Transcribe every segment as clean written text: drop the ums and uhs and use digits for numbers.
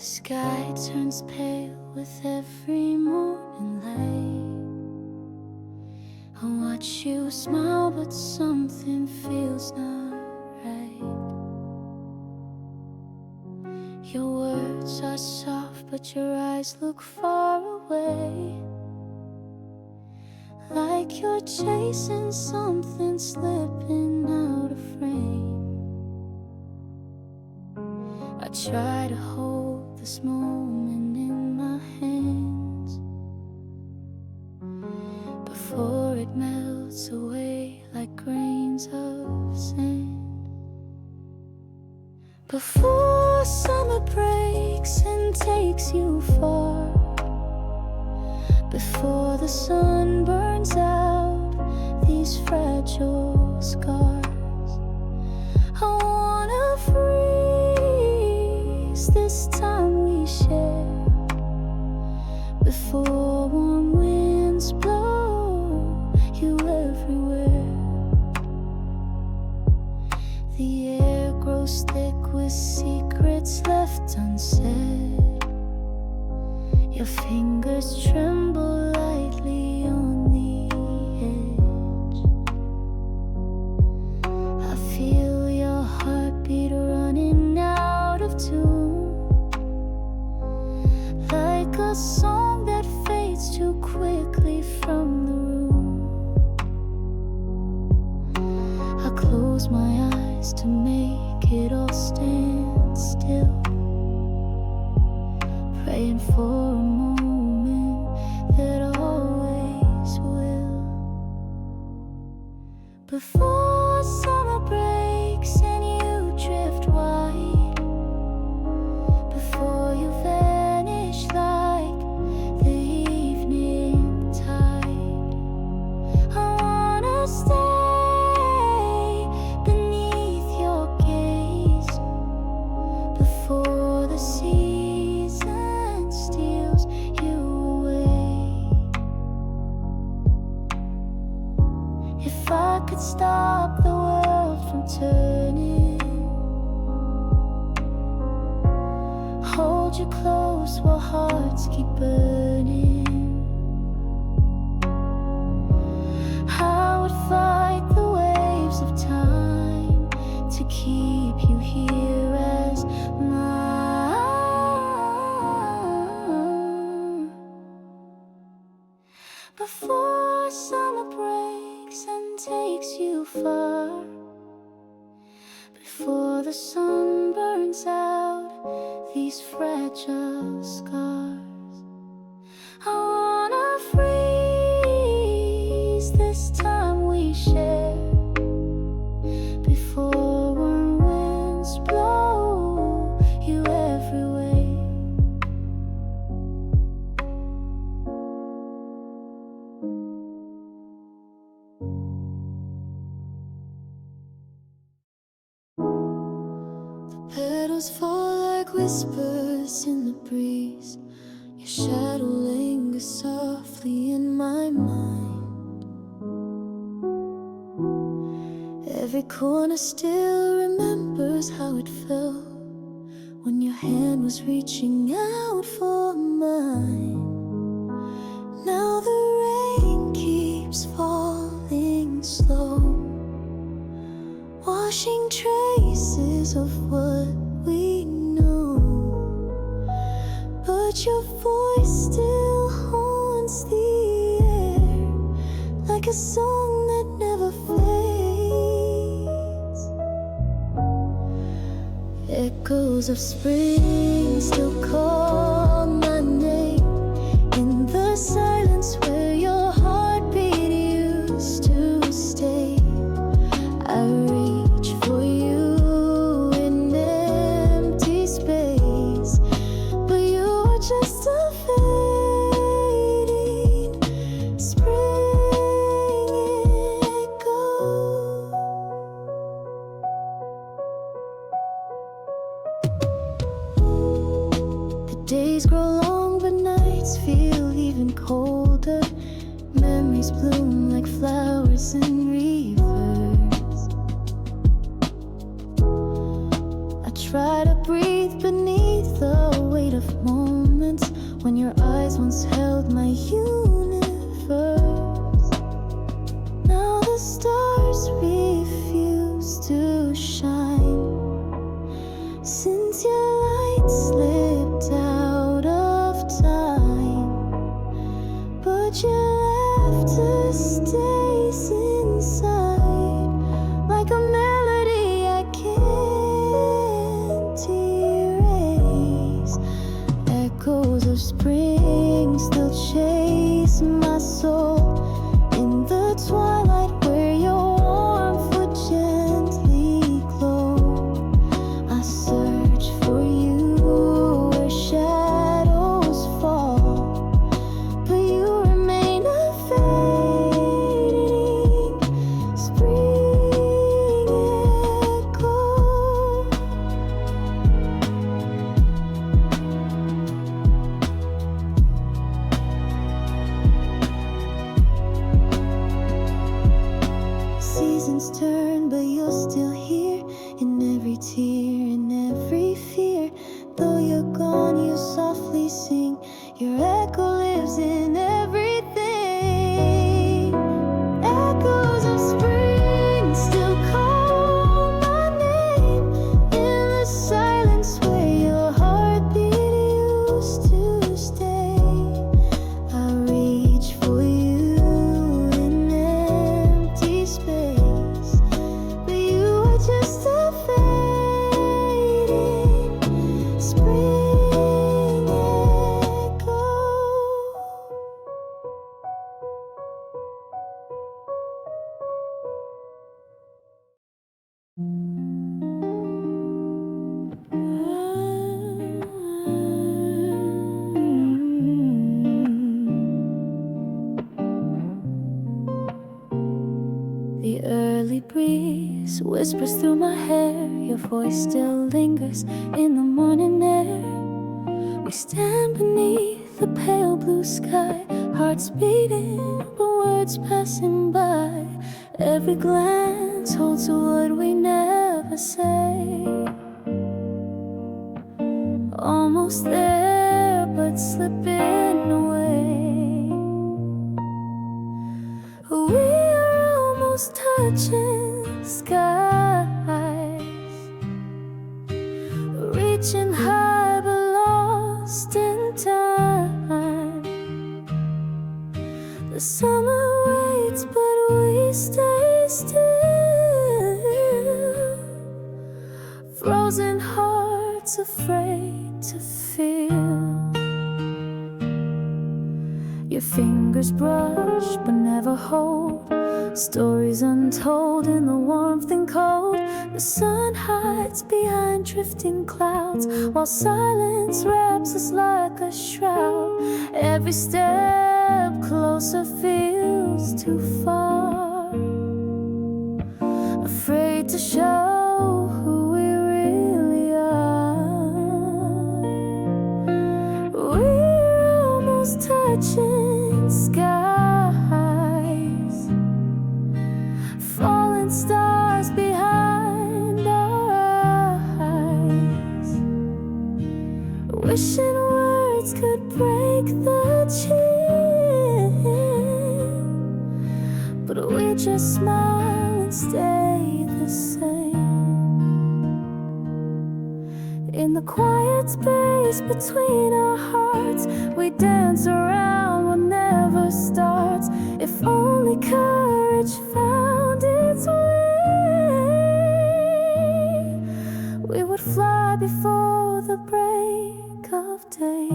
sky turns pale with every morning light. I watch you smile, but something feels not right. Your words are soft, but your eyes look far away, like you're chasing something slipping out of frame. I try to hold this moment in my hands before it melts away like grains of sand. Before summer breaks and takes you far, before the sun burns out these fragile scars, I wanna freeze this time we share before warm winds blow you everywhere. The air grows thick with secrets left unsaid. Your fingers tremble lightly on the edge. I feel your heartbeat running out of tune, like a song that fades too quickly from the room. I close my eyes to make it all stand still, praying for a moment that always will. Before summer breaks and you drift wide, before you vanish like the evening tide, I wanna stay beneath your gaze before the season steals you away. If I could stop the world from turning, hold you close while hearts keep burning, I would fight the waves of time to keep you here as mine. Before summer breaks and takes you far, before the sun burns out these fragile scars, I wanna freeze this time we share before warm winds blow you every way. Petals fall like whispers in the breeze. Your shadow lingers softly in my mind. Every corner still remembers how it felt when your hand was reaching out for mine. Now the rain keeps falling slow, washing traces of what we know, but your voice still haunts the air like a song that never fades. Echoes of spring still call my name in the silence where your heartbeat used to stay. I reach for you in empty space, but you are just a fading spring echo. The days grow long, but nights feel even colder. Memories bloom like flowers in reverse. I try to breathe beneath the weight of once held my universe. Now the stars refuse to shine since your light slipped out of time. But your laughter stays inside like a melody I can't erase. Echoes of spring still chase my soul in the twilight where your warmth would gently glow. I search for you where shadows fall, but you remain unfading spring echo. Seasons turn, but you're still here in every tear, in every fear. Though you're gone, you softly sing. Your echo lives in everything. Echoes of spring still call my name in the silence where your heartbeat used to stay. I reach for you in empty space, but you are just a fading spring echo. The early breeze whispers through my hair. Your voice still lingers in the morning air. We stand beneath the pale blue sky, hearts beating, but words passing by. Every glance holds a word we never say. Almost there, but slipping away. We are almost touching skies, reaching high but lost in time. The summer waits, but we stay still. Frozen hearts afraid to feel. Your fingers brush but never hold. Stories untold in the warmth and cold. The sun hides behind drifting clouds, while silence wraps us like a shroud. Every step closer feels too far, afraid to show who we really are. We're almost touching skies, falling stars behind our eyes, wishing words could break the chill, but we just smile and stay the same. In the quiet space between our hearts, we dance around what never starts. If only courage found its way, we would fly before the break of day.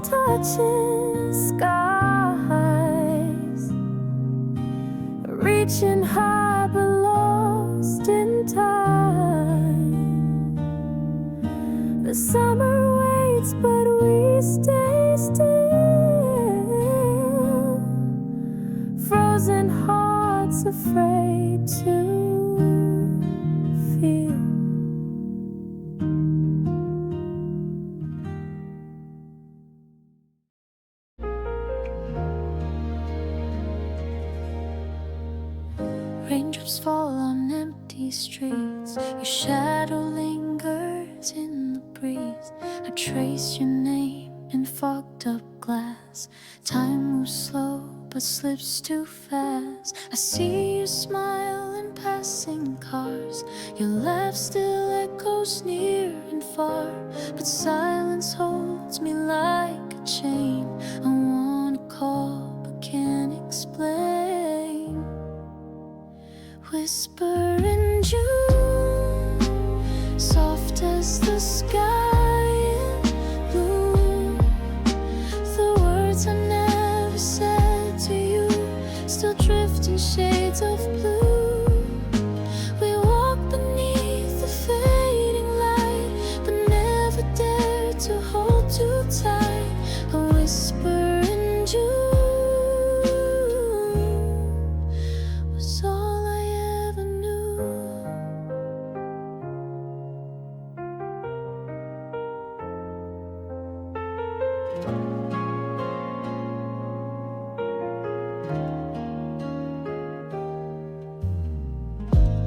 Touching skies, reaching high but lost in time. The summer waits, but we stay still. Frozen hearts afraid to feel. Raindrops fall on empty streets. Your shadow lingers in the breeze. I trace your name in fogged up glass. Time moves slow but slips too fast. I see your smile in passing cars. Your laugh still echoes near and far, but silence holds me like a chain. I wanna call but can't explain. Whisper in June, soft as the sky in bloom. The words I never said to you still drift in shades of blue. We walk beneath the fading light, but never dare to hold too tight. A whisper in June was all I ever knew.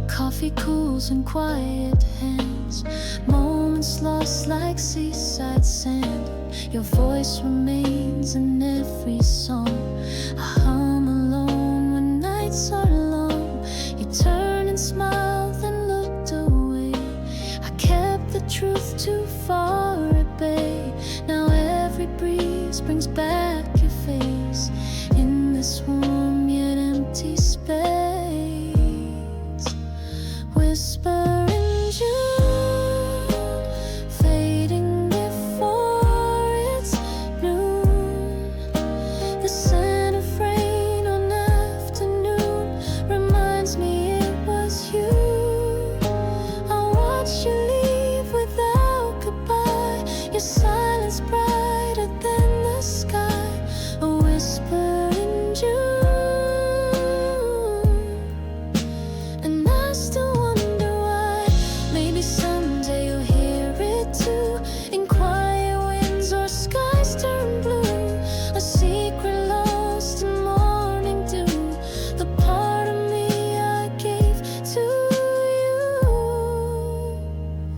Coffee cools in quiet hands, moments lost like seaside sand. Your voice remains in every song. I hum alone when nights are long. You turned and smiled, then looked away. I kept the truth too far at bay. Now every breeze brings back your face in this warm yet empty space. Whisper in June, fading before it's noon. The scent of rain on afternoon reminds me it was you. I watched you leave without goodbye. Your silence brighter than the sky. A whisper in June, and I still wonder why. Maybe someday you'll hear it too, in quiet winds or skies turn blue. A secret lost in morning dew, the part of me I gave to you.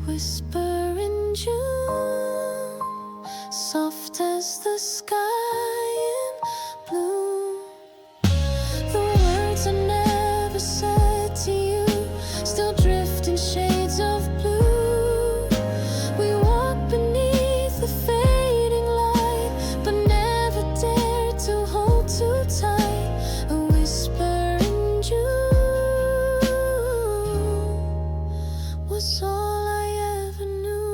Whisper in June, soft as the sky in bloom. The words I never said to you still drift in shades of blue. We walk beneath the fading light, but never dare to hold too tight. A whisper in June was all I ever knew.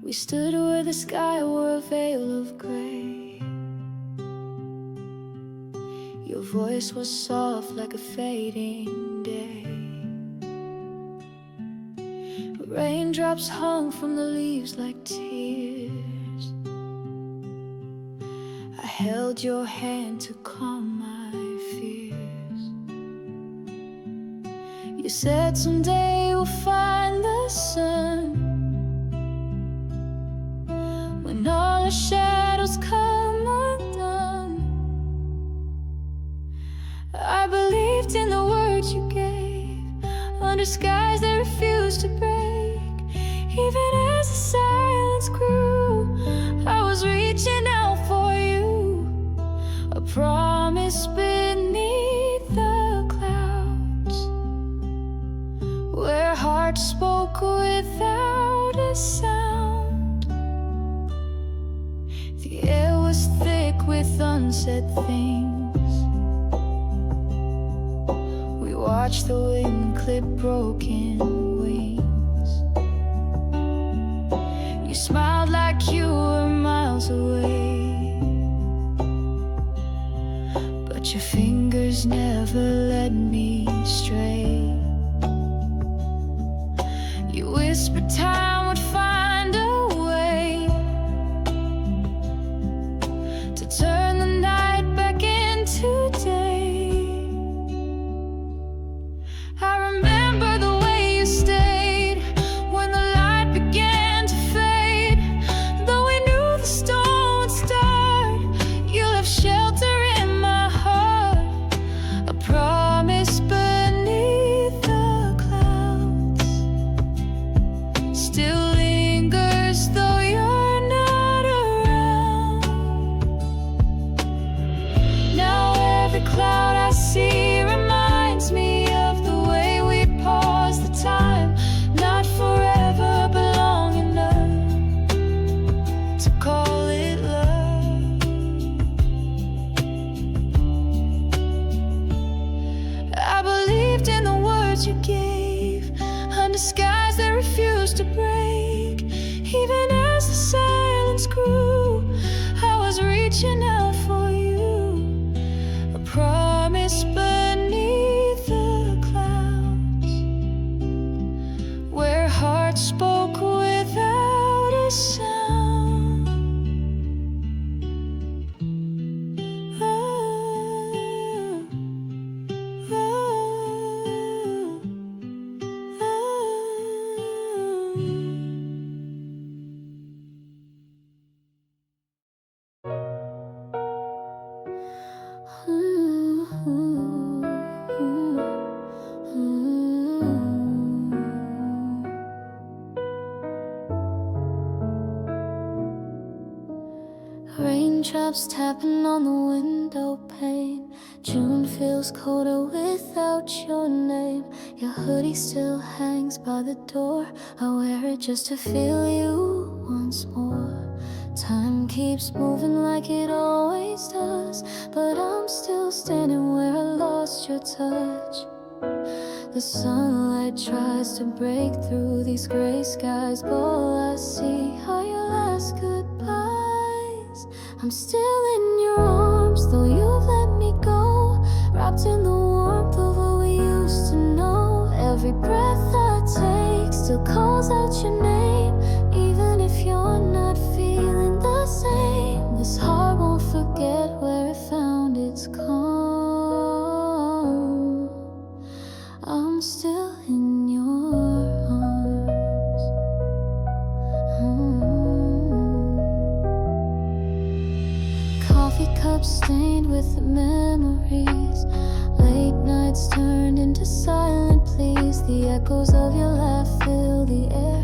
We stood where the sky wore a veil of gray. Your voice was soft like a fading day. Raindrops hung from the leaves like tears. I held your hand to calm my fears. You said someday you'll find the sun, when all the shadows come undone. I believed in the words you gave, under skies that refused to break. Even as the silence grew, I was reaching out for you, a promise beneath the clouds, where hearts spoke without a sound. sunset things. We watched the wind clip broken wings. You smiled like you were miles away, but your fingers never led me stray. You whispered time would find a way to turn the night back into day. I remember the way you stayed when the light began to fade. Though we knew the storm would start, you left shelter in my heart, a promise beneath the clouds. Still lingers though you're not around. Now every cloud I see reminds me of the way we paused the time, not forever but long enough to call it love. I believed in the words you gave, under skies that refused to break. Even as the silence grew, I was reaching out for you, a promise beneath the clouds, where hearts spoke without a sound. Oh, oh, Raindrops tapping on the window pane. June feels colder without your name. Your hoodie still hangs by the door. I wear it just to feel you once more. Time keeps moving like it always does, but I'm still standing where I lost your touch. The sunlight tries to break through these gray skies, but all I see are your last goodbyes. I'm still in your arms, though you've let me go, wrapped in the warmth of what we used to know. Every breath I take still calls out your name, even if you're not feeling the same. This heart won't forget where it found its calm. I'm still in your arms. Coffee cups stained with the memories, late nights turned into silent pleas. The echoes of your laugh fill the air,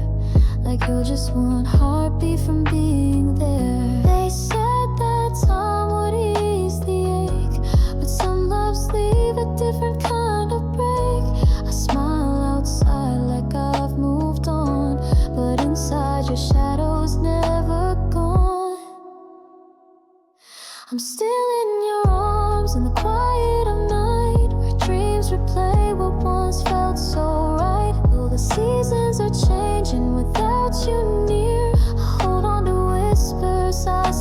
like you're just one heartbeat from being there. They said that time would ease the ache, but some loves leave a different kind of break. I smile outside like I've moved on, but inside your shadow's never gone. I'm still in your arms in the quiet of night, where dreams replay what once felt so right. Though the seasons are changing without you near, I hold on to whispers I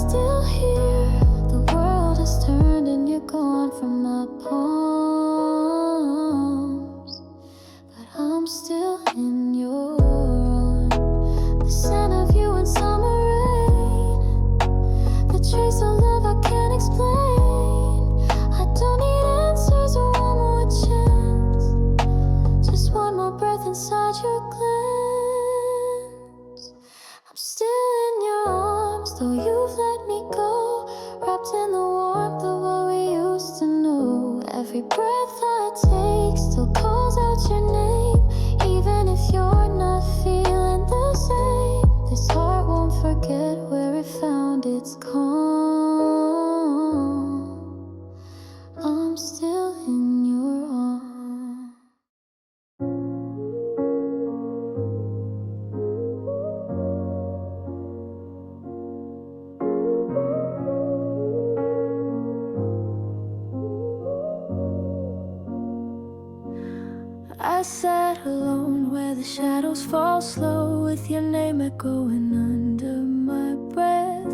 I sat alone where the shadows fall slow, with your name echoing under my breath.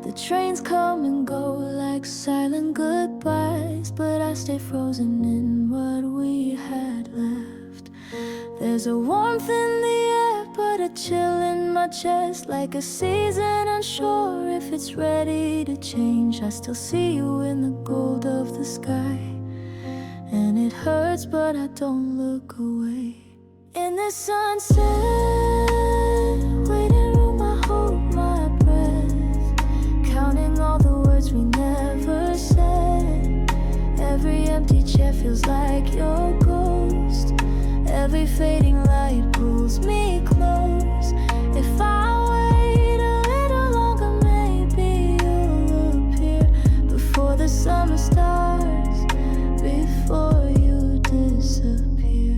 The trains come and go like silent goodbyes, but I stay frozen in what we had left. There's a warmth in the air, but a chill in my chest, like a season unsure if it's ready to change. I still see you in the gold of the sky, and it hurts, but I don't look away. In the sunset, waiting room, I hold my breath, counting all the words we never said. Every empty chair feels like your ghost. Every fading light pulls me close. If I wait a little longer, maybe you'll appear before the summer starts, before you disappear.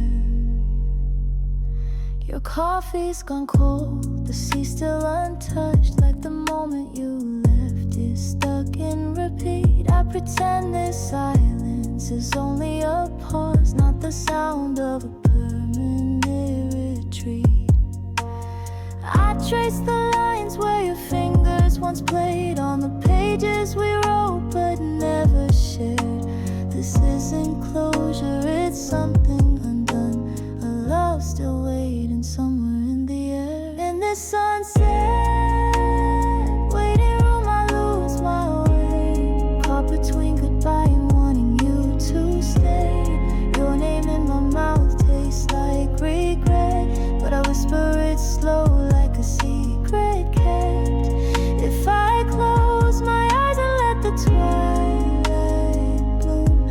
Your coffee's gone cold, the sea's still untouched, like the moment you left is stuck in repeat. I pretend this silence is only a pause, not the sound of a permanent retreat. I trace the lines where your fingers once played on the pages we wrote but never shared. This isn't closure, it's something undone, a love still waiting somewhere in the air. In this sunset, waiting room, I lose my way, caught between goodbye and wanting you to stay. Your name in my mouth tastes like regret, but I whisper it slow like a secret kept. If I close my eyes and let the twilight bloom,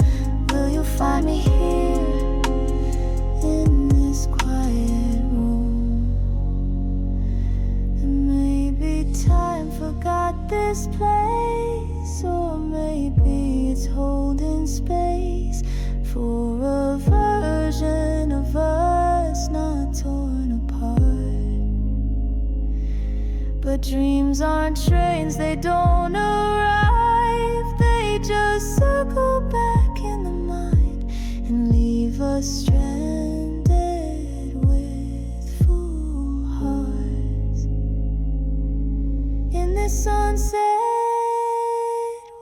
will you find me here in this quiet room? And maybe time forgot this place, or maybe it's holding space for a version of us not torn apart. But dreams aren't trains, they don't arrive, they just circle back in the mind and leave us stranded with full hearts. In this sunset,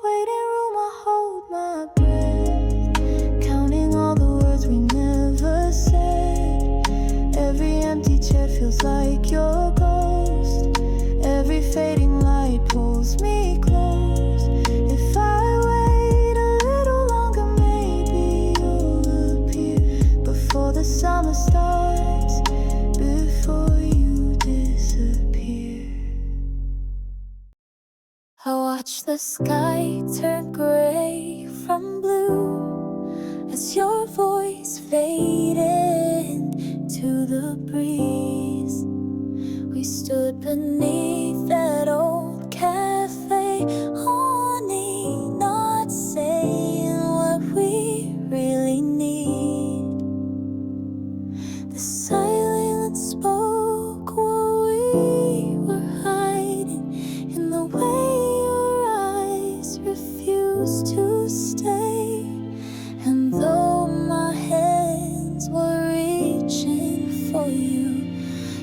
waiting room, I hold my breath, counting all the words we never said. Every empty chair feels like your ghost. Every fading light pulls me close. If I wait a little longer, maybe you'll appear before the summer starts, before you disappear. I watch the sky turn gray from blue as your voice faded to the breeze. We stood beneath that old cafe, honey, not saying what we really need. The silence spoke what we were hiding, in the way your eyes refused to stay. And though my hands were reaching for you,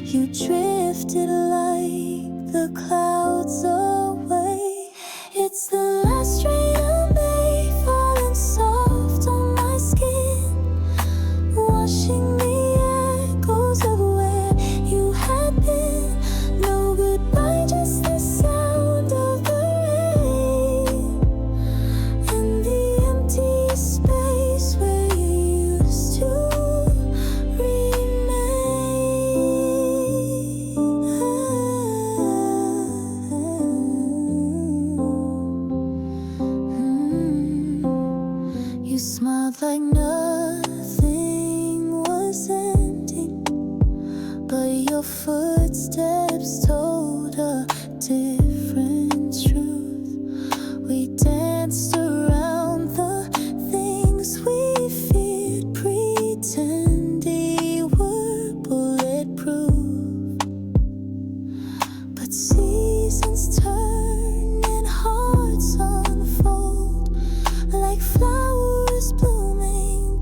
you drifted like the clouds away. It's the last rain of May falling soft on my skin, washing the echoes of where you had been. No goodbye, just the sound of the rain and the empty space where you used to remain. You smiled like nothing was ending, but your footsteps told a different truth. We danced around the things we feared, pretending were bulletproof. But seasons turn and hearts unfold, like flowers blooming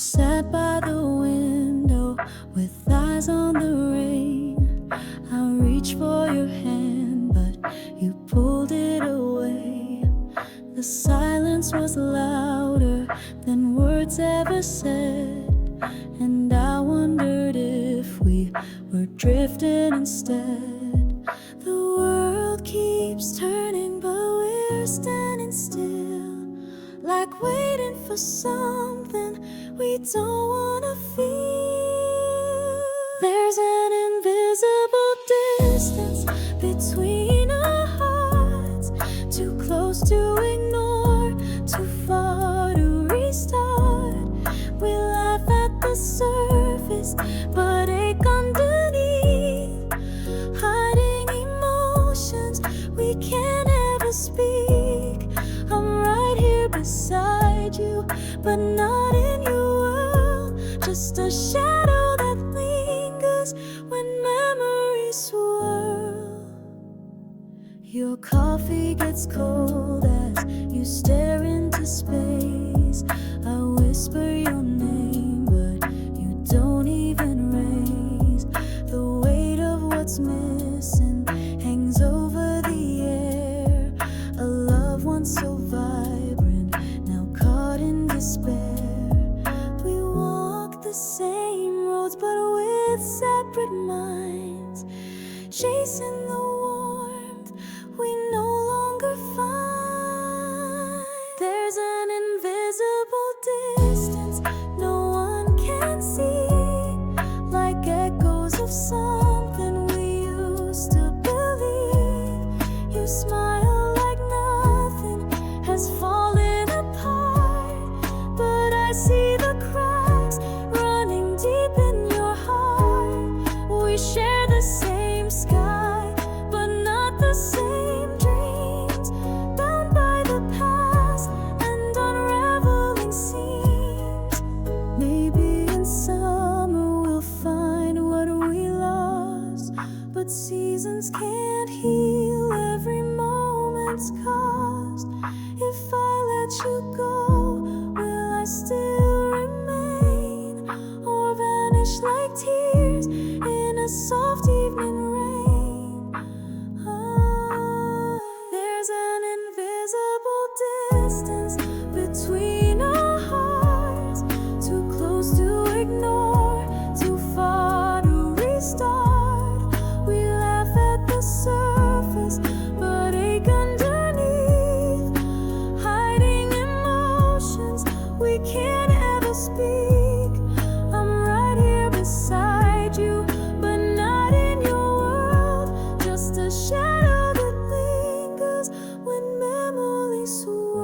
sat by the window with eyes on the rain. I reached for your hand, but you pulled it away. The silence was louder than words ever said, and I wondered if we were drifting instead. The world keeps turning, but we're standing still, like waiting for something we don't wanna feel. There's an invisible distance between our hearts, too close to ignore, too far to restart. We laugh at the surface, but ache underneath, hiding emotions we can't ever speak. I'm right here beside you, but not in your world, just a shadow that lingers when memories swirl. Your coffee gets cold as you stare into space. I whisper your name, but you don't even raise. The weight of what's missing hangs over the air. A love once so vibrant, now caught in despair. We walk the same roads, but with separate minds, chasing the warmth we no longer find. There's an invisible distance no one can see, like echoes of something we used to believe. You smile like nothing has fallen apart, but I see the cracks running deep in your heart. We share the same sky, but not the same dreams, bound by the past and unraveling seams. Maybe in summer we'll find what we lost, but seasons can't heal every moment's cost. If I let you go, will I still remain, or vanish like tears in a soft evening rain? There's an invisible distance between our hearts, too close to ignore, too far to restart. We laugh at the surface, but ache underneath, hiding emotions we can't ever speak. I'm right here beside you, but not in your world, just a shadow that lingers when memories swirl.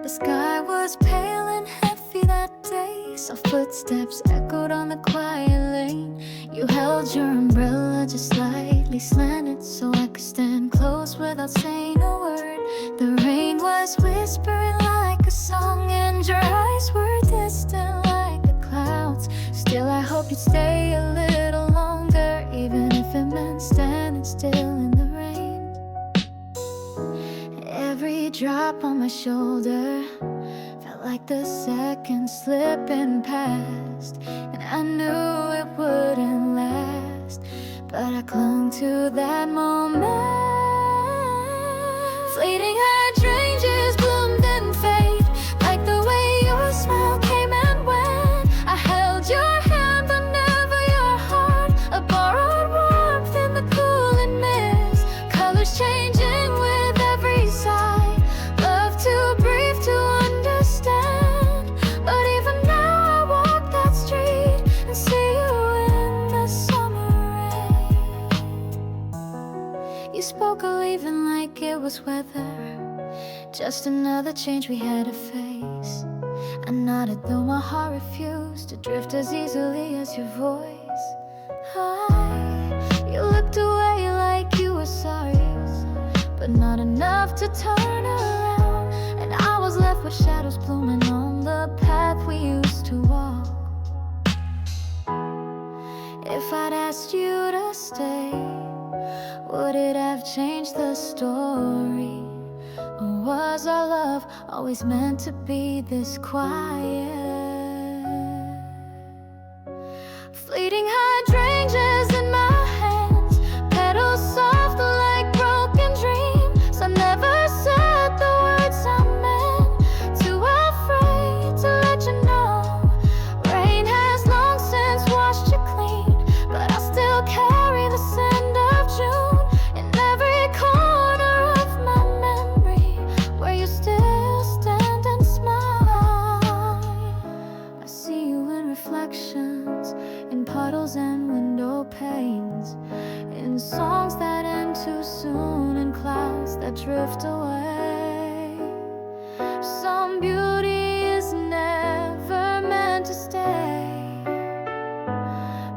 The sky was pale and heavy that day. Soft footsteps echoed on the quiet lane. You held your umbrella just slightly slanted, so I could stand close without saying a word. The rain was whispering like a song, and your eyes were distant like the clouds. Still, I hope you'd stay a little longer, even if it meant standing still in the rain. Every drop on my shoulder felt like the seconds slipping past, and I knew it wouldn't last, but I clung to that moment. Fleeting hydrangeas bloomed and fade, like the way your smile came and went. I held your hand but never your heart, a borrowed warmth in the cooling mist, colors changing with every sigh. Love too brief to understand, but even now I walk that street and see you in the summer rain. You spoke of leaving like it was weather, just another change we had to face. I nodded though my heart refused to drift as easily as your voice. You looked away enough to turn around, and I was left with shadows blooming on the path we used to walk. If I'd asked you to stay, would it have changed the story? Or was our love always meant to be this quiet? Fleeting hydrangeas in my hands, petals soft like broken dreams. I never said the words I meant, too afraid to let you know. Rain has long since washed you clean, but I still carry the scent of June in every corner of my memory, where you still stand and smile. I see you in reflections, in puddles and window panes, in songs that end too soon, in clouds that drift away. Some beauty is never meant to stay,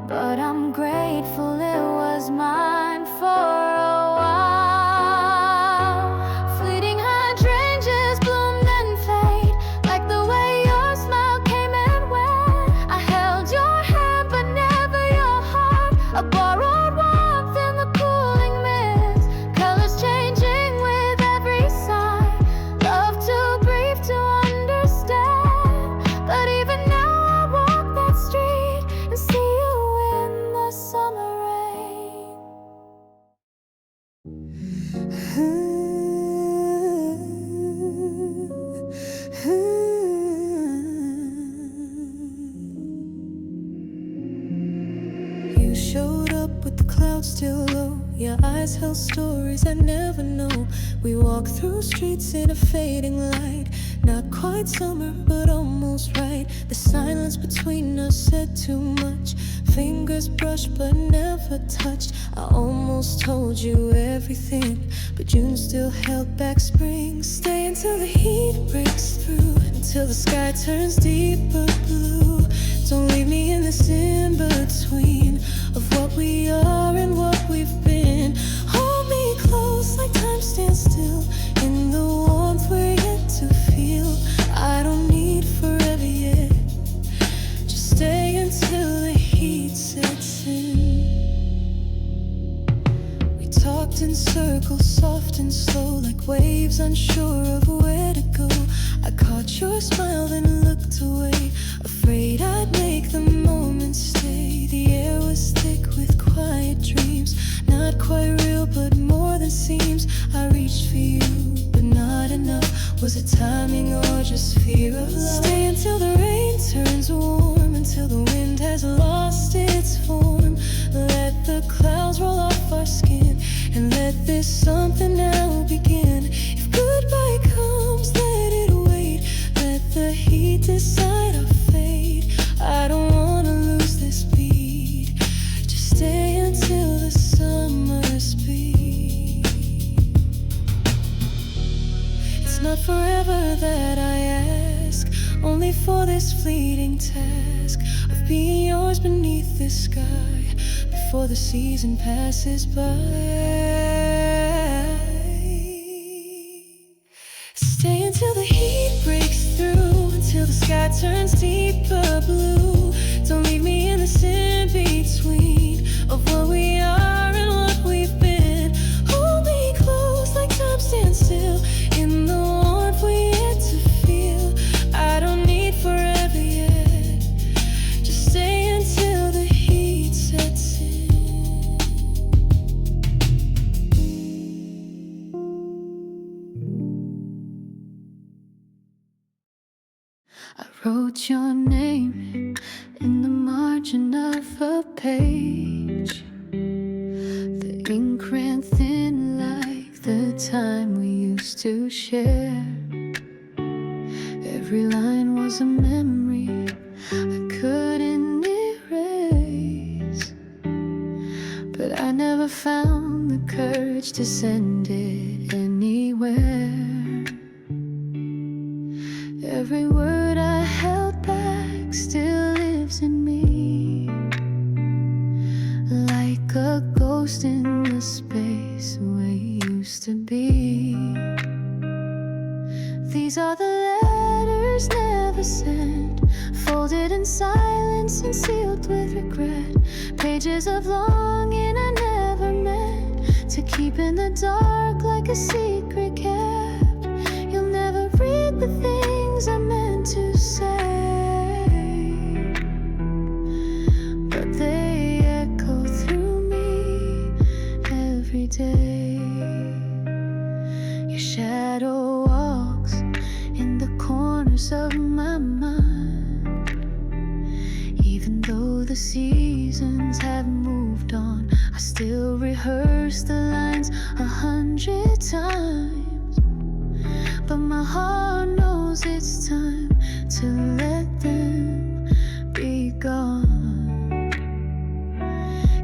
but I'm grateful it was mine for a while. Fleeting hydrangeas bloom then fade, like the way your smile came and went. I held your hand but never your heart, a borrowed warmth in the cooling mist, colors changing with every sigh, love too brief to understand. But even now I walk that street and see you in the summer rain. You showed up with the clouds still low, your eyes held stories I never know. We walked through streets in a fading light, not quite summer but almost right. The silence between us said too much, fingers brushed but never touched. I almost told you everything, but June still held back spring. Stay until the heat breaks through, until the sky turns deeper blue. Don't leave me in this in-between of what we are and what we've been. Hold me close like time stands still in the warmth we're yet to feel. I don't need forever yet, just stay until the heat sets in. We talked in circles, soft and slow, like waves unsure of where to go. I caught your smile then looked away, afraid I'd make the moment stay. The air was thick with quiet dreams, not quite real but more than seems. I reached for you but not enough. Was it timing or just fear of love? Stay until the rain turns warm, until the wind has lost its form. Let the clouds roll off our skin, and let this something now begin. If goodbye comes, let it wait, let the heat decide our fate. I don't wanna lose this beat, just stay until the summer speed. It's not forever that I ask, only for this fleeting task of being yours beneath this sky, before the season passes by. Stay until the heat breaks through, until the sky turns deeper blue. Don't leave me in this in-between of what we are and what we've been. Hold me close like time stands still in the warmth we yet to feel. I don't need forever yet, just stay until the heat sets in. I wrote your name in the margin of a page. The ink ran thin like the time we used to share. Every line was a memory I couldn't erase, but I never found the courage to send it anywhere. Every word I held back still lives in me, like a ghost in the space we used to be. These are the letters never sent, folded in silence and sealed with regret. Pages of longing I never meant to keep in the dark like a secret kept. You'll never read the things I meant to say, but they echo through me every day. Your shadow walks in the corners of my mind. Even though the seasons have moved on, I still rehearse the lines 100 times. But my heart knows it's time to let them be gone.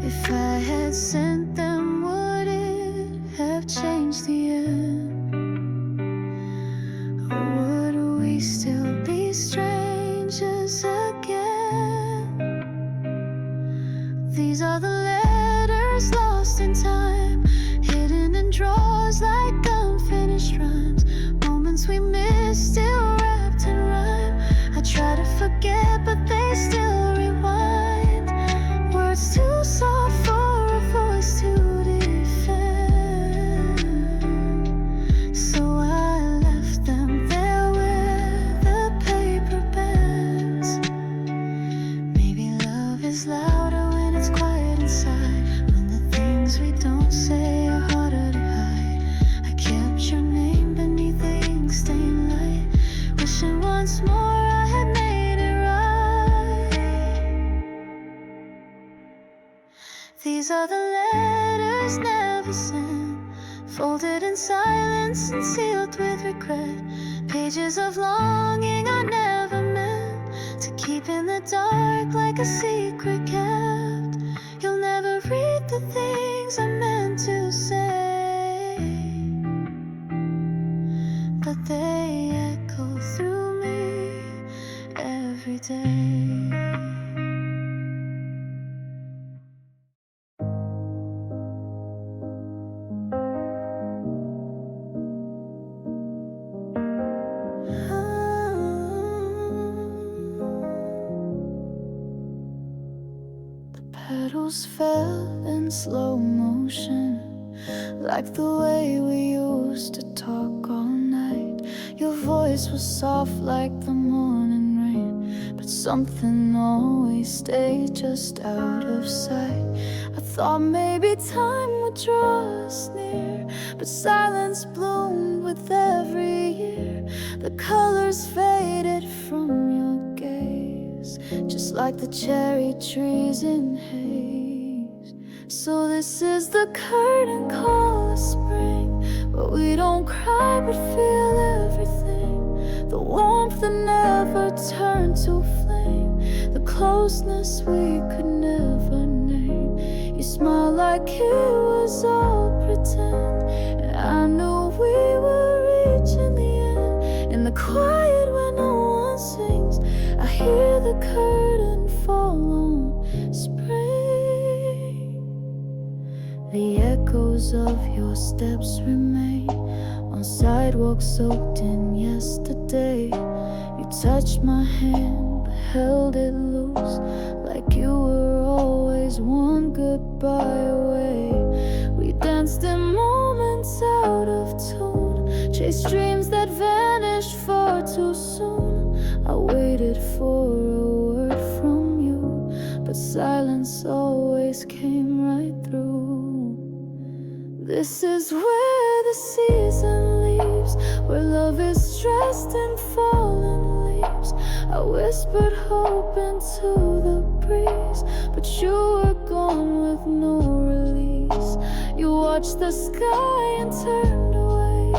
If I had sent them, would it have changed the end? Or would we still be strangers again? These are the letters lost in time, hidden in drawers like unfinished rhymes. Moments we missed, still wrapped in rhyme. I try to forget, but they still rewind. Words too soft for a voice to defend, so I left them there where the paper bends. Maybe love is louder when it's quiet inside, when the things we don't say are harder to hide. I kept your name beneath the ink stained light, wishing once more I had made it right. These are the letters never sent, folded in silence and sealed with regret. Pages of longing I never meant to keep in the dark like a secret kept. You'll never read the things I meant to say, but they echo through me every day. Petals fell in slow motion, like the way we used to talk all night. Your voice was soft like the morning rain, but something always stayed just out of sight. I thought maybe time would draw us near, but silence bloomed with every year. The colors faded from your gaze, just like the cherry trees in haze. So this is the curtain call of spring, where we don't cry but feel everything. The warmth that never turned to flame, the closeness we could never name. You smile like it was all pretend, and I knew we were reaching the end. In the quiet where no one sings, I hear the curtain fall on spring. The echoes of your steps remain on sidewalks soaked in yesterday. You touched my hand but held it loose, like you were always one goodbye away. We danced in moments out of tune, chased dreams that vanished far too soon. I waited for a word from you, but silence always came right through. This is where the season leaves, where love is dressed in fallen leaves. I whispered hope into the breeze, but you were gone with no release. You watched the sky and turned away,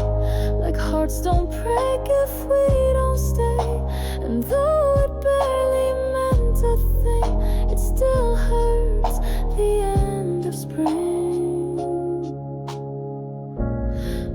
like hearts don't break if we don't stay. And though it barely meant a thing, it still hurts, the end of spring.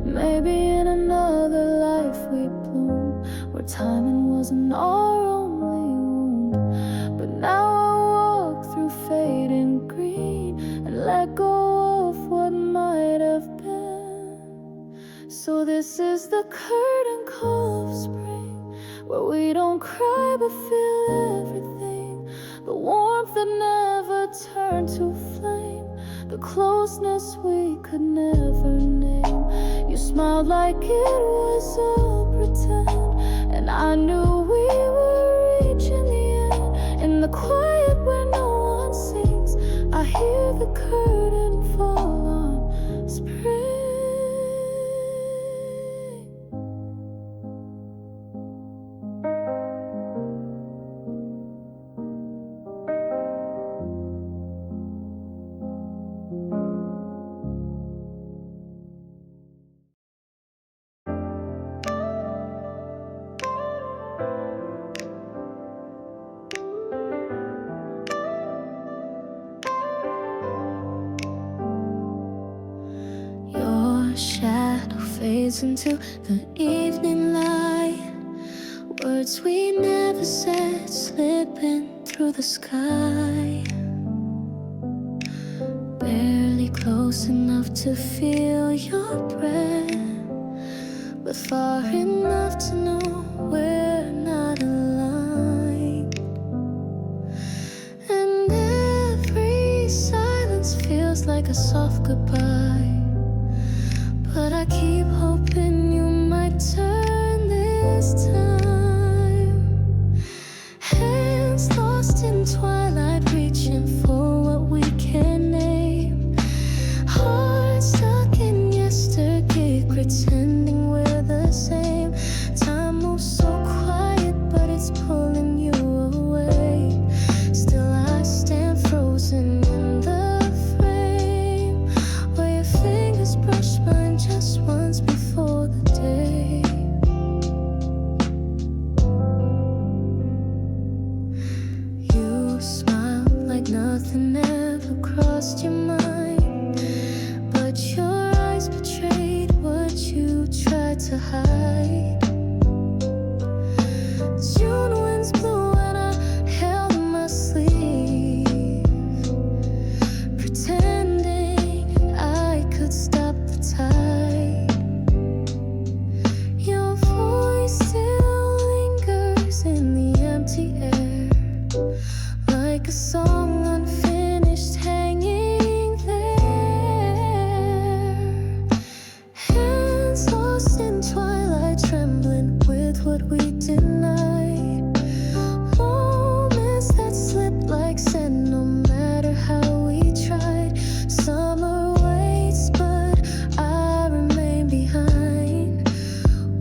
Maybe in another life we bloom, where timing wasn't our only wound. But now I walk through fading green and let go of what might have been. So this is the curtain call of spring, where we don't cry but feel everything. The warmth that never turned to flame, the closeness we could never name. You smiled like it was all pretend, and I knew we were reaching the end. In the quiet where no one sings, I hear the curtain fall on spring. Shadow fades into the evening light. Words we never said slipping through the sky. Barely close enough to feel your breath, but far enough to know we're not aligned. And every silence feels like a soft goodbye, but I keep hoping you might turn this time. Hands lost in twilight, reaching for what we can't name. Hearts stuck in yesterday, pretending we're the same. Time moves so quiet, but it's pulling you away. Still I stand frozen in the frame, where your fingers brush mine just once before the day. You smiled like nothing ever crossed your mind, but your eyes betrayed what you tried to hide. June winds blew and I held my sleeve, pretending I could stop the tide. Your voice still lingers in the empty air, like a song unfinished hanging there. Hands lost in twilight, trembling with what we denied. Moments that slipped like sand, no matter how we tried. Summer waits, but I remain behind,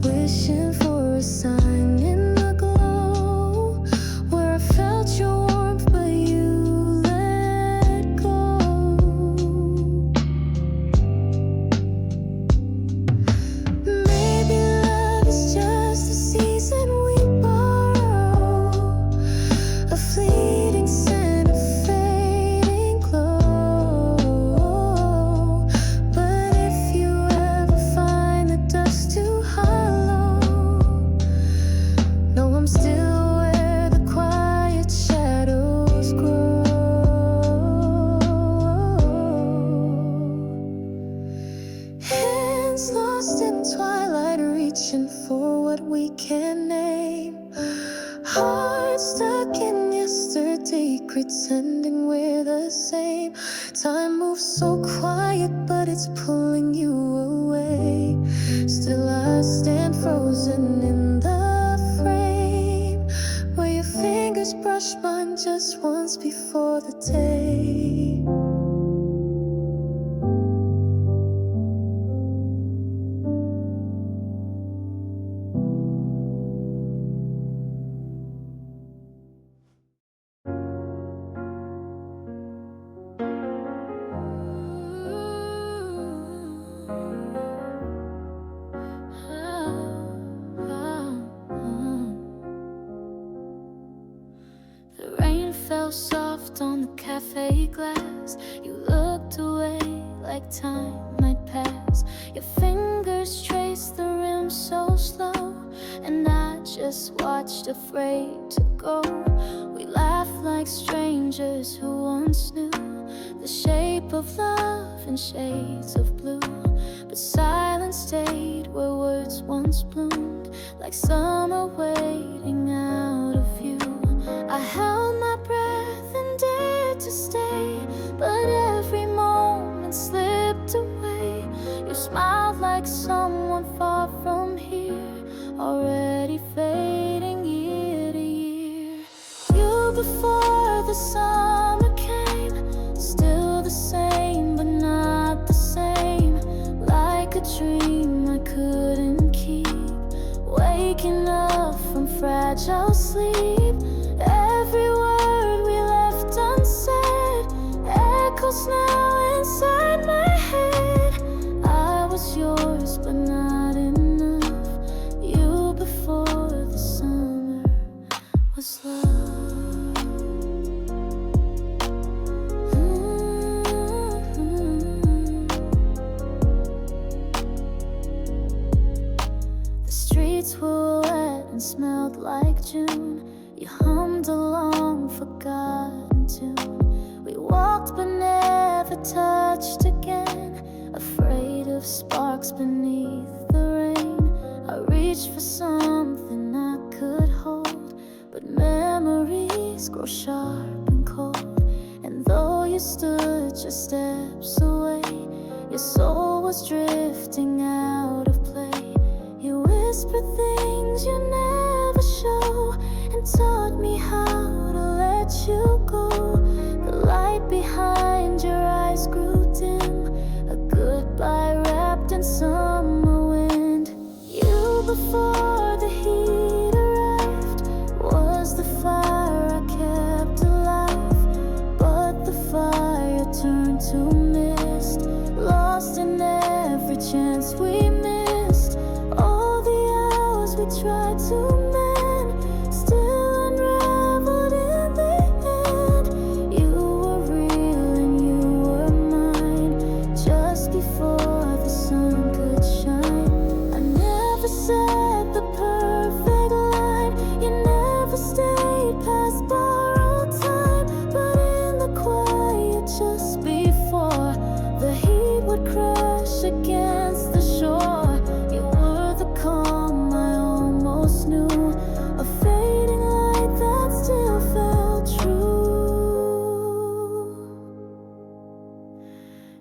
wishing for a sign in the glow, where I felt your warmth but you let go. Maybe love is just a season we borrow, a fleeting scent, a fading glow. But if you ever find the dust too hollow, know I'm still where the quiet shadows grow. Hands lost in twilight, reaching for what we can't name. Hearts stuck in yesterday, pretending we're the same. Time moves so quiet, but it's pulling you away. Still I stand frozen in the frame, where your fingers brush mine just once before the day. The rain fell soft on the cafe glass. You looked away like time might pass. Your fingers traced the rim so slow, and I just watched, afraid to go. We laughed like strangers who once knew the shape of love in shades of blue, but silence stayed words once bloomed like summer waiting out of view. I held my breath and dared to stay, but every moment slipped away. You smiled like someone far from here, already fading year to year. You before the summer came, still the same but not the same, like a dream I couldn't keep, waking up from fragile sleep. Every word we left unsaid echoes now inside my head. I was yours but not enough. You before the summer was love. The streets were wet and smelled like June. You hummed a long forgotten tune. We walked but never touched again, afraid of sparks beneath the rain. I reached for something I could hold, but memories grow sharp and cold. And though you stood just steps away, your soul was drifting out of play. You whispered things you never show, and taught me how to let you go. The light behind your eyes grew dim, a goodbye wrapped in summer wind. You before the heat arrived was the fire I kept alive, but the fire turned to mist, lost in every chance we missed. All the hours we tried to mend still unraveled in the end. You were real and you were mine, just before the sun could shine. I never said the perfect line, you never stayed past borrowed time, but in the quiet just before the heat would crash against the shore, you were the calm I almost knew, a fading light that still felt true.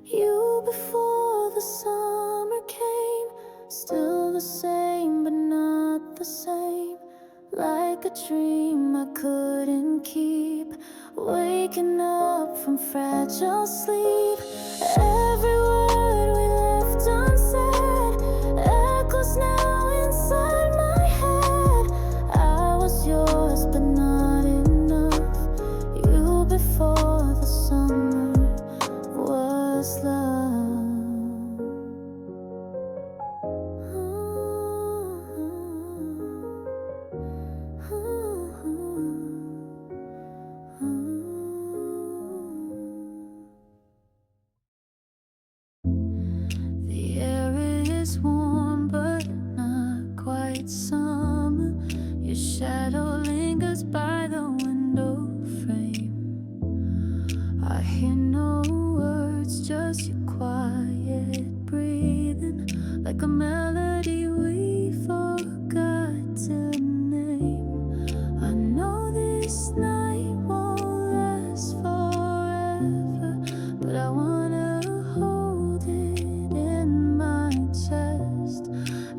You before the summer came, still the same but not the same, like a dream I couldn't keep, waking up from fragile sleep. Every word we left unsaid echoes now inside my head. I was yours but not enough. You before the summer was love. The air is warm but not quite summer. Your shadow lingers by the window frame. I hear no words, just your quiet breathing, like a melody we forgot to name. I know this night won't last forever, but I wanna hold it in my chest.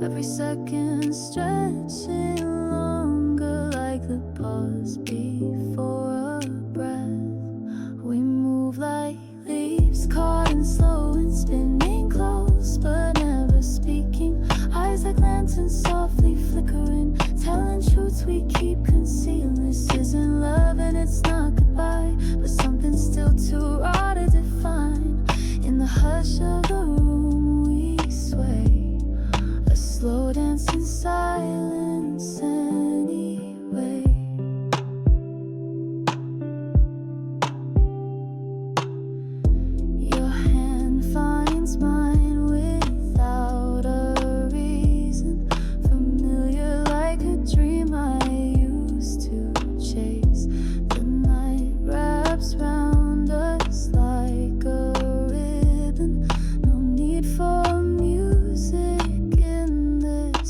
Every second stretching longer, like the pause before a breath. We move like leaves caught in slow and spinning close, but never speaking. Eyes like lanterns softly flickering, telling truths we keep concealing. This isn't love and it's not goodbye, but something still too raw to define. In the hush of the room we sway, a slow dance in silence anyway. Your hand finds mine without a reason, familiar like a dream I used to chase. The night wraps round us like a ribbon, no need for music in this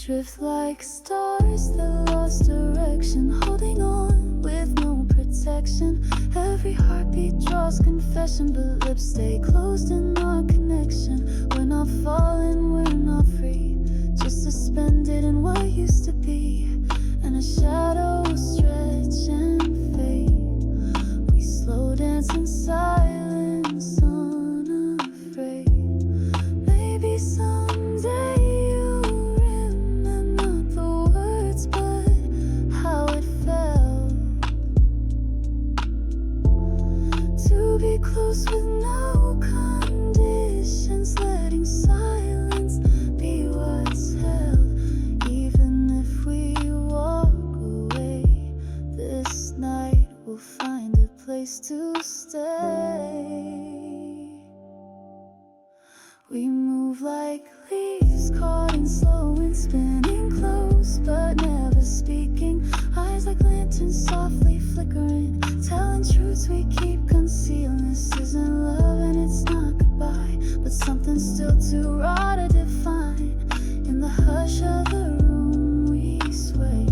drift like stars that lost direction, holding on with no protection. Every heartbeat draws confession, but lips stay closed in our connection. We're not falling, we're not free, just suspended in what used to be. And a shadow will stretch and fade. We slow dance in silence, unafraid. Maybe someday you'll remember the words, but how it felt to be close with no conditions, letting silence be what's held. Even if we walk away, this night we'll find a place to stay. We move like leaves caught in slow wind, spinning close but never speaking. Eyes like lanterns softly flickering, telling truths we keep concealing. This isn't love and it's not goodbye, but something still too raw to define. In the hush of the room we sway,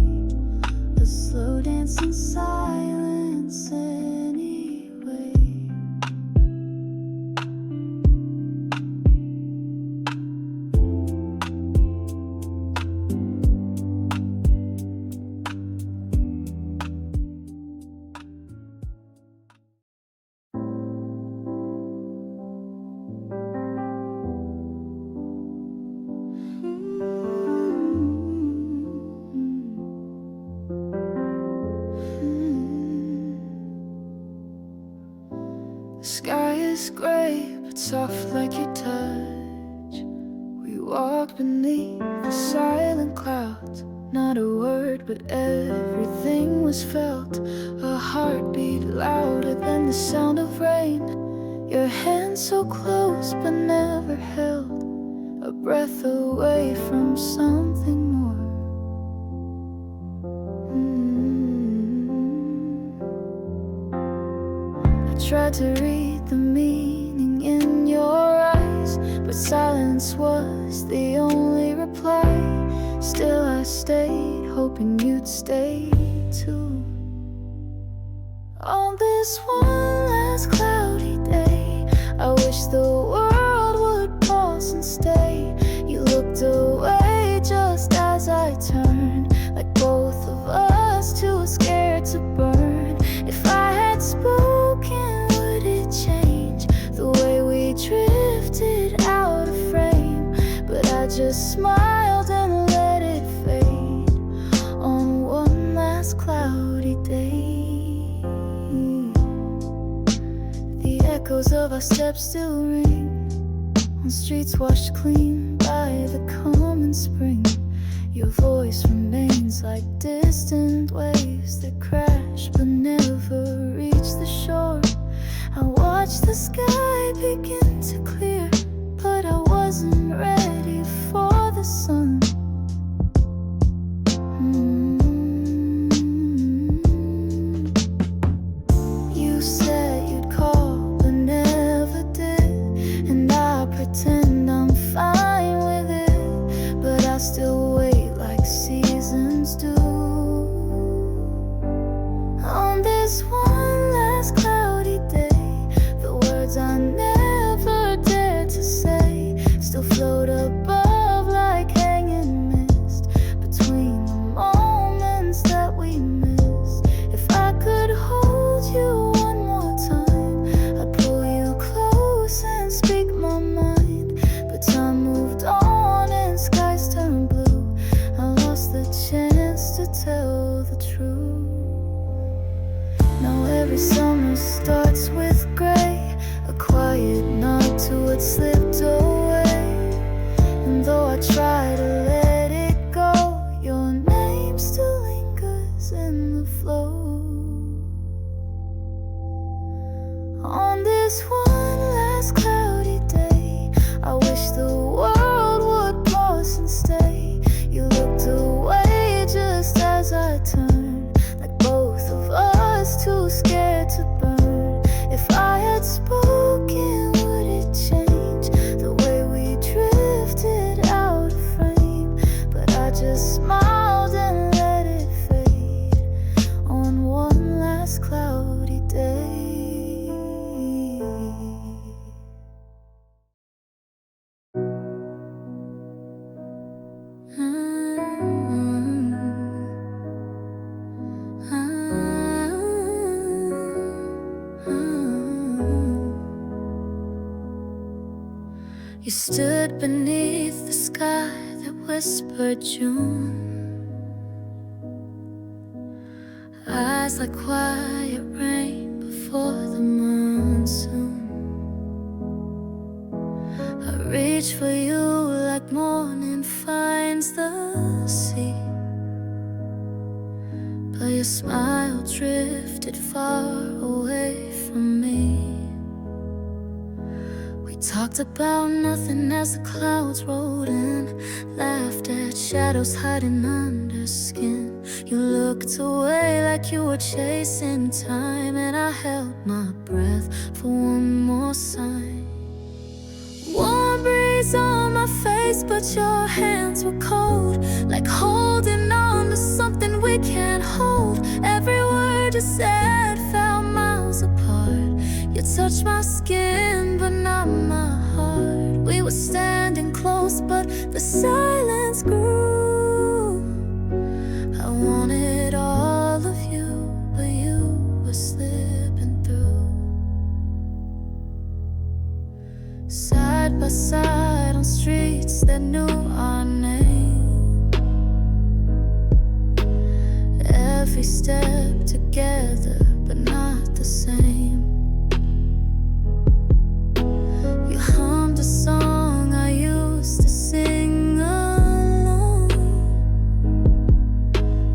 a slow dance in silence anyway. The sky is gray, but soft like your touch. We walk beneath the silent clouds. Not a word, but everything was felt. A heartbeat louder than the sound of rain. Your hand so close, but never held. A breath away from something more. Tried to read the meaning in your eyes, but silence was the only reply. Still I stayed, hoping you'd stay too. On this one last cloudy day, I wish the world would pause and stay. You looked away just as I turned, like both of us too scared to burn. If I had spoken, would it change the way we drifted out of frame? But I just smiled and let it fade on one last cloudy day. The echoes of our steps still ring on streets washed clean by the common spring. Your voice remains like distant waves that crash but never reach the shore. I watched the sky begin to clear, but I wasn't ready for the sun. You said you'd call, but never did, and I pretend I'm fine with it, but I still wait like seasons do. On this one last cloudy day, the words I never dared to say still float above like hanging mist between the moments that we missed. If I could hold you one more time, I'd pull you close and speak my mind. But time moved on and skies turned blue. I lost the chance to tell the truth. Now every summer starts with gray, a quiet nod to what slipped away. And though I try to let it go, your name still lingers in the flow. On this one last cloudy day, I wish the world would pause and stay. You looked away just as I turned, like both of us too scared to burn. If I had spoken, would it change the way we drifted out of frame? But I just You stood beneath the sky that whispered June, eyes like quiet rain before the monsoon. I reach for you like morning finds the sea, but your smile drifted far away from me. We talked about nothing as the clouds rolled in, laughed at shadows hiding under skin. You looked away like you were chasing time, and I held my breath for one more sign. Warm breeze on my face, but your hands were cold, like holding on to something we can't hold. Every word you said fell miles apart. You touched my skin, but not my heart. We were standing close, but the silence grew. I wanted all of you, but you were slipping through. Side by side on streets that knew our name, every step together, but not the same. You hummed a song I used to sing alone,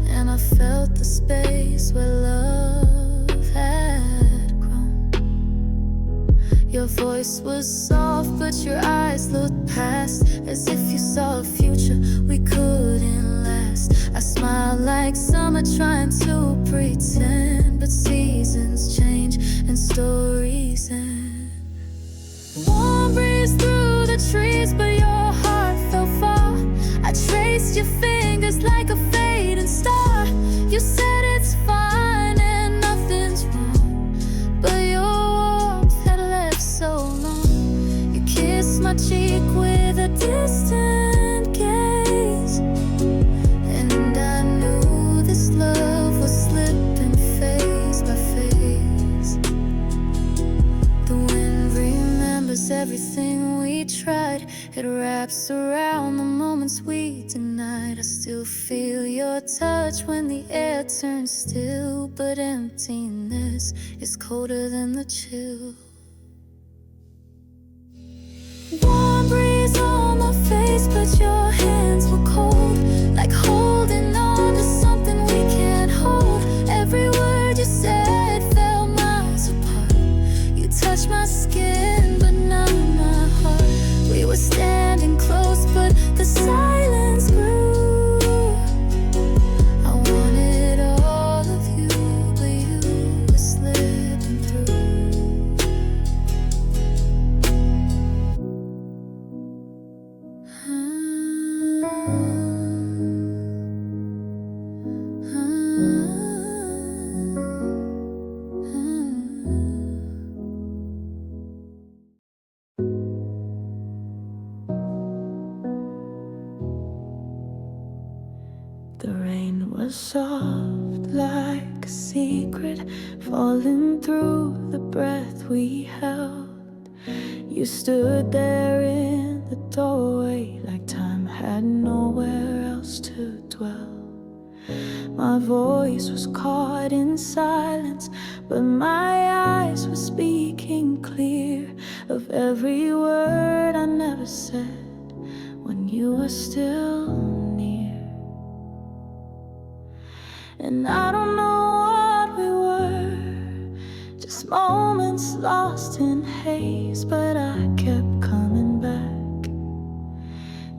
and I felt the space where love had grown. Your voice was soft, but your eyes looked past, as if you saw a future we couldn't last. I smiled like summer trying to pretend, but seasons change and stories end. Warm breeze through the trees, but your heart fell far. I traced your fingers like a fading star. You said it's fine and nothing's wrong, but your warmth had left so long. You kissed my cheek with a distant gaze, and I knew this love was slipping phase by phase. The wind remembers everything we tried. It wraps around the moments we denied. I still feel your touch when the air turns still, but emptiness is colder than the chill. Warm breeze on my face, but your hands were cold, like holding on to something we can't hold. Every word you said fell miles apart. You touched my skin, but not my heart. We were standing close, but the silence grew. I wanted all of you, but you were slipping through. The rain was soft like a secret, falling through the breath we held. You stood there in the doorway like time had nowhere else to dwell. My voice was caught in silence, but my eyes were speaking clear of every word I never said when you were still near. And I don't know what we were, just moments lost in haze, but I kept coming back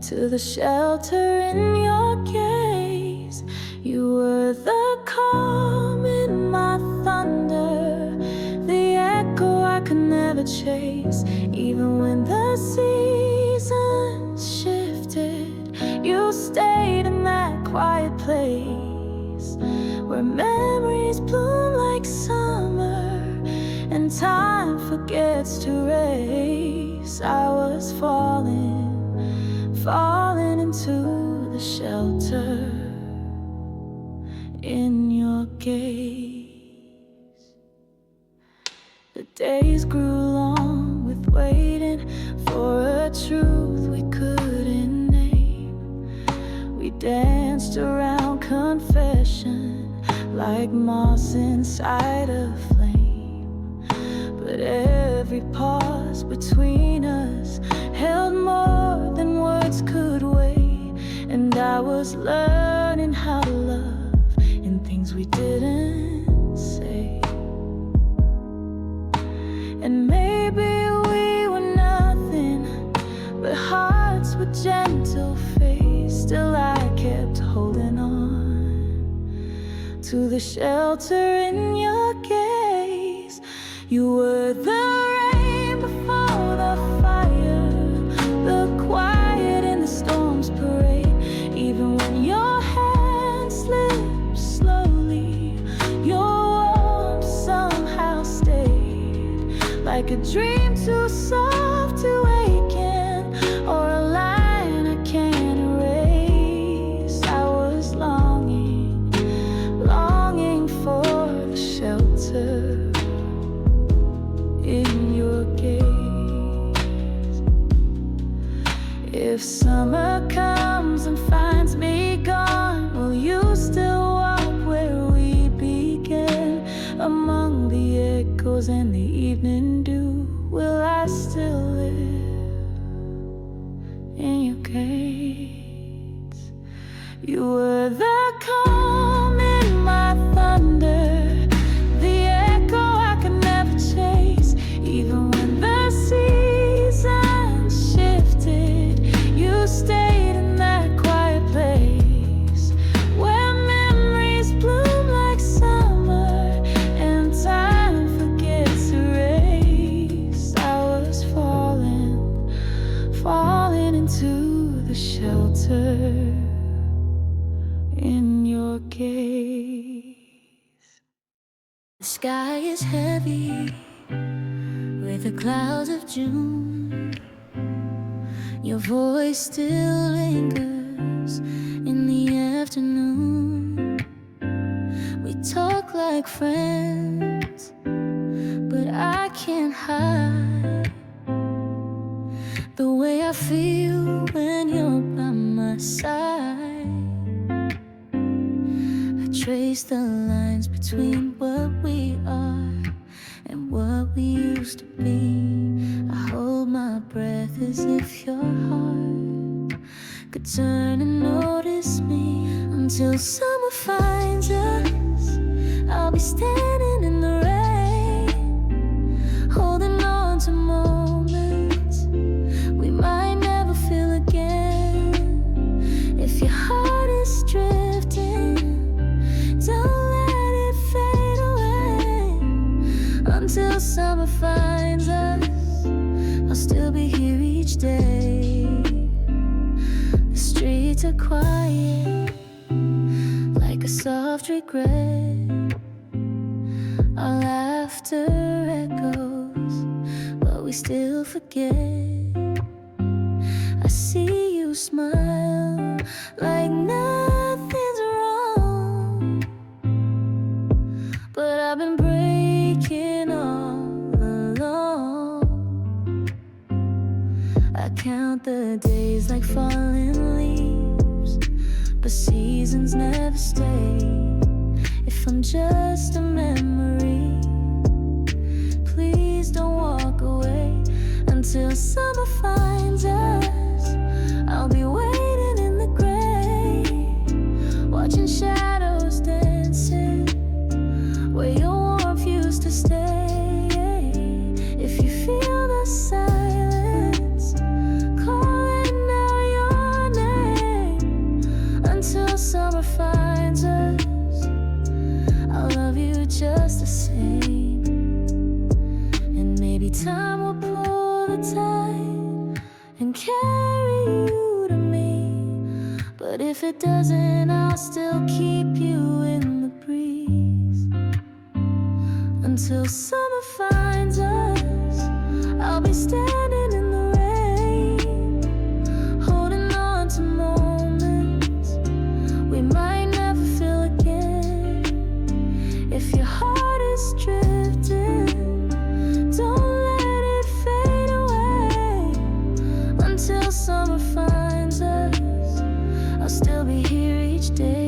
to the shelter in your gaze. You were the calm in my thunder, the echo I could never chase. Even when the seasons shifted, you stayed in that quiet place where memories bloom like summer and time forgets to race. I was falling into the shelter in your gaze. The days grew long with waiting for a true us inside a flame. But every pause between us held more than words could weigh. And I was learning how to love in things we didn't say. And maybe we were nothing but hearts with gentle face. Still I kept holding on to the shelter in your gaze. You were the rain before the fire, the quiet in the storm's parade. Even when your hand slipped slowly, your warmth somehow stayed. Like a dream too soft to awaken, or a line I can't erase. I was longing for the shelter in your gaze. If summer comes and finds me gone, will you still walk where we began? Among the echoes and the evening dew, will I still live in your gaze? You were the calm in my thunder, the echo I could never chase. Even when the seasons shifted, you stayed in that quiet place where memories bloom like summer and time forgets to race. I was falling into the shelter in your gaze. The sky is heavy with the clouds of June. Your voice still lingers in the afternoon. We talk like friends, but I can't hide the way I feel when you're by my side. I trace the lines between what we are and what we used to be. I hold my breath as if your heart could turn and notice me. Until summer finds us, I'll be standing in the rain, holding on to moments we might never feel again. If your heart is drifting, don't let it fade away. Until summer finds us, I'll still be here each day. The streets are quiet, like a soft regret. Our laughter echoes, but we still forget. I see you smile like nothing's wrong, but I've been breaking all along. I count the days like falling leaves, but seasons never stay. If I'm just a memory, please don't walk away. Until summer finds us, I'll be waiting in the gray, watching shadows dancing where your warmth used to stay. If you feel the silence calling out your name, until summer finds us, I'll love you just the same. And maybe time will pull the tide and carry you to me. But if it doesn't, I'll still keep you in the breeze. Until summer finds us, I'll be standing in the rain, holding on to moments we might never feel again. If your heart is drifting, don't let it fade away. Until summer finds us, I'll still be here each day.